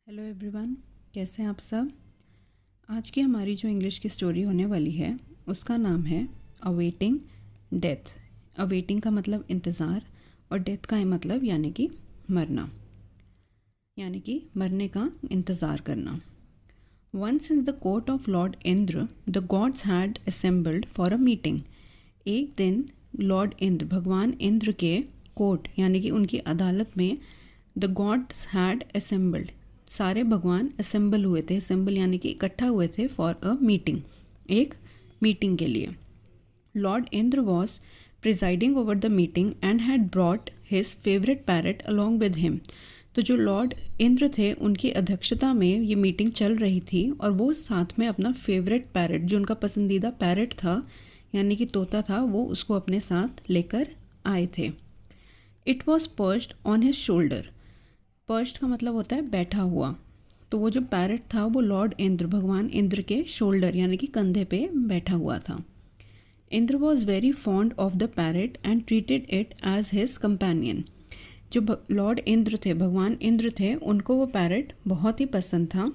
Hello everyone, कैसे हैं आप सब। आज की हमारी जो इंग्लिश की स्टोरी होने वाली है उसका नाम है अवेटिंग डेथ। अवेटिंग का मतलब इंतज़ार और डेथ का मतलब यानी कि मरना, यानी कि मरने का इंतज़ार करना। Once in the court of lord Indra the gods had assembled for a meeting. एक दिन लॉर्ड इंद्र, भगवान इंद्र के कोर्ट यानी कि उनकी अदालत में द गॉड्स हैड असेंबल्ड, सारे भगवान असेंबल हुए थे। असेंबल यानी कि इकट्ठा हुए थे फॉर अ मीटिंग, एक मीटिंग के लिए। Lord Indra was presiding over the meeting and had brought his favourite parrot along with him. तो जो लॉर्ड इंद्र थे उनकी अध्यक्षता में ये मीटिंग चल रही थी और वो साथ में अपना फेवरेट पैरट, जो उनका पसंदीदा पैरट था यानी कि तोता था, वो उसको अपने साथ लेकर आए थे। It was perched on his shoulder. Perched का मतलब होता है बैठा हुआ। तो वो जो पैरट था वो लॉर्ड इंद्र, भगवान इंद्र के शोल्डर यानी कि कंधे पे बैठा हुआ था। Indra was very fond of the parrot and treated it as his companion. जो लॉर्ड इंद्र थे, भगवान इंद्र थे, उनको वो पैरट बहुत ही पसंद था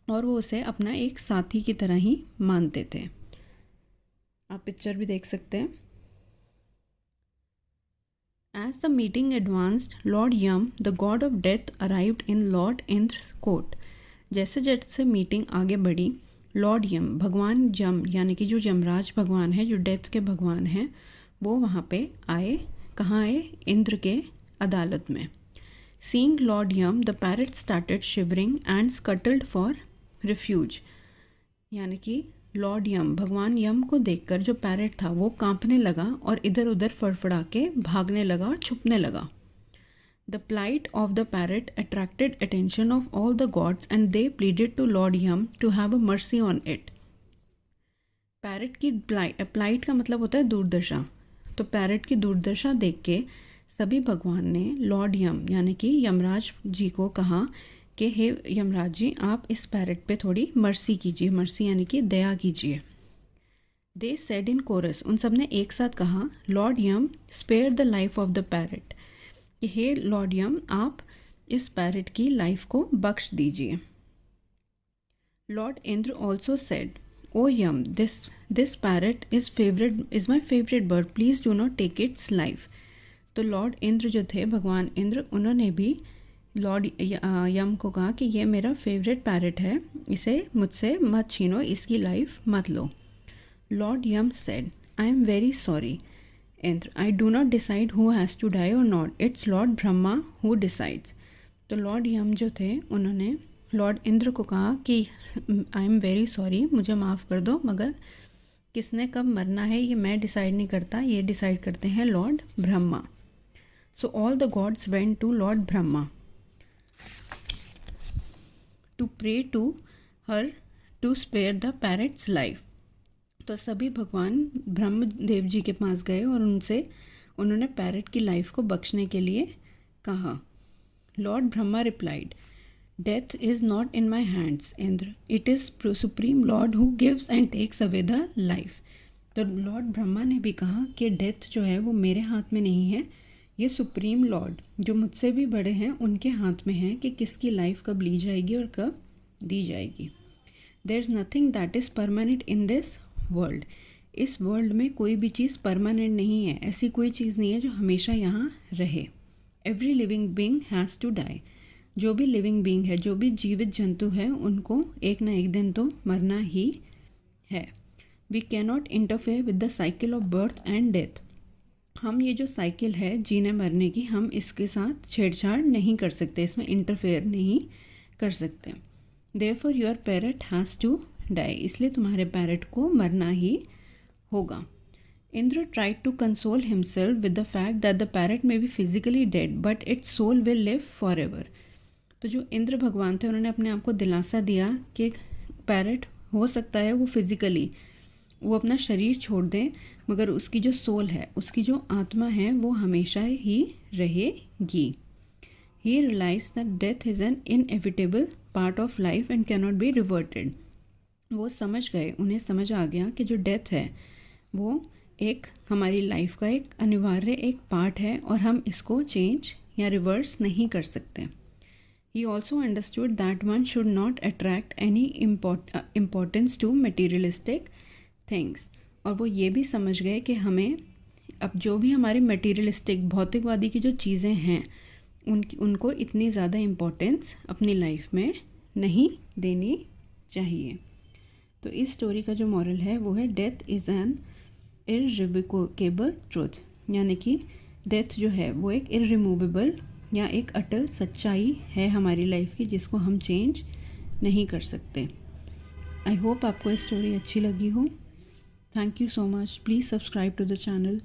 और वो उसे अपना एक साथी की तरह ही मानते थे। आप पिक्चर भी देख सकते हैं। As the meeting advanced, Lord Yam, the god of death, arrived in Lord Indra's court. जैसे जैसे मीटिंग आगे बढ़ी, लॉर्ड यम, भगवान यम यानी कि जो यमराज भगवान है, जो डेथ के भगवान हैं, वो वहाँ पे आए। कहाँ आए? इंद्र के अदालत में। Seeing Lord Yam, the parrot started shivering and scuttled for refuge. यानी कि लॉर्ड यम, भगवान यम को देखकर जो पैरट था वो कांपने लगा और इधर उधर फड़फड़ा के भागने लगा और छुपने लगा। The plight of the parrot attracted attention of all the gods and they pleaded to lord Yama to have a mercy on it. Parrot की प्लाइट का मतलब होता है दुर्दशा। तो पैरट की दुर्दशा देख के सभी भगवान ने लॉर्ड यम यानी कि यमराज जी को कहा कि हे यमराज जी, आप इस पैरट पे थोड़ी मर्सी कीजिए। मर्सी यानी कि दया कीजिए। दे सेड इन कोरस, उन सब ने एक साथ कहा, lord Yama spare the life of the parrot, कि हे लॉर्ड यम, आप इस पैरट की लाइफ को बख्श दीजिए। Lord Indra also said, O Yama, this parrot is my favourite bird, please do not take its life. तो लॉर्ड इंद्र जो थे, भगवान इंद्र, उन्होंने भी लॉर्ड यम को कहा कि ये मेरा फेवरेट पैरट है, इसे मुझसे मत छीनो, इसकी लाइफ मत लो। Lord Yama said, I am very sorry Indra, I do not decide who has to die or not, it's lord Brahma who decides. तो लॉर्ड यम जो थे उन्होंने लॉर्ड इंद्र को कहा कि आई एम वेरी सॉरी, मुझे माफ़ कर दो, मगर किसने कब मरना है ये मैं डिसाइड नहीं करता, ये डिसाइड करते हैं lord Brahma. So all the gods went to lord Brahma to pray to her to spare the parrot's life. तो सभी भगवान ब्रह्मदेव जी के पास गए और उन्होंने पैरट की लाइफ को बख्शने के लिए कहा। Lord Brahma replied, death is not in my hands Indra, it is supreme lord who gives and takes away the life. तो लॉर्ड ब्रह्मा ने भी कहा कि डेथ जो है वो मेरे हाथ में नहीं है, ये सुप्रीम लॉर्ड जो मुझसे भी बड़े हैं उनके हाथ में है कि किसकी लाइफ कब ली जाएगी और कब दी जाएगी। There is nothing that is permanent in this world, इस वर्ल्ड में कोई भी चीज़ परमानेंट नहीं है, ऐसी कोई चीज़ नहीं है जो हमेशा यहाँ रहे। Every living being has to die, जो भी लिविंग बींग है, जो भी जीवित जंतु है, उनको एक ना एक दिन तो मरना ही है। We cannot interfere with the cycle of birth and death, हम ये जो साइकिल है जीने मरने की, हम इसके साथ छेड़छाड़ नहीं कर सकते, इसमें इंटरफेयर नहीं कर सकते। Therefore your parrot has to die, इसलिए तुम्हारे पैरट को मरना ही होगा। Indra tried to console himself with the fact that the parrot may be physically dead but its soul will live forever. तो जो इंद्र भगवान थे उन्होंने अपने आप को दिलासा दिया कि पैरट हो सकता है वो फिजिकली वो अपना शरीर छोड़ दें, मगर उसकी जो सोल है, उसकी जो आत्मा है, वो हमेशा ही रहेगी। He realized that death is an inevitable part of life and can not be reverted. वो समझ गए, उन्हें समझ आ गया कि जो डेथ है वो एक हमारी लाइफ का एक अनिवार्य एक पार्ट है और हम इसको चेंज या रिवर्स नहीं कर सकते। He also understood that one should not attract any importance to materialistic things. और वो ये भी समझ गए कि हमें अब जो भी हमारे मटेरियलिस्टिक भौतिकवादी की जो चीज़ें हैं उनको इतनी ज़्यादा इम्पोर्टेंस अपनी लाइफ में नहीं देनी चाहिए। तो इस स्टोरी का जो मॉरल है वो है death is N irrevocable truth, यानी कि डेथ जो है वो एक इररिमूवेबल या एक अटल सच्चाई है हमारी लाइफ की, जिसको हम चेंज नहीं कर सकते। आई होप आपको ये स्टोरी अच्छी लगी हो। Thank you so much. Please subscribe to the channel.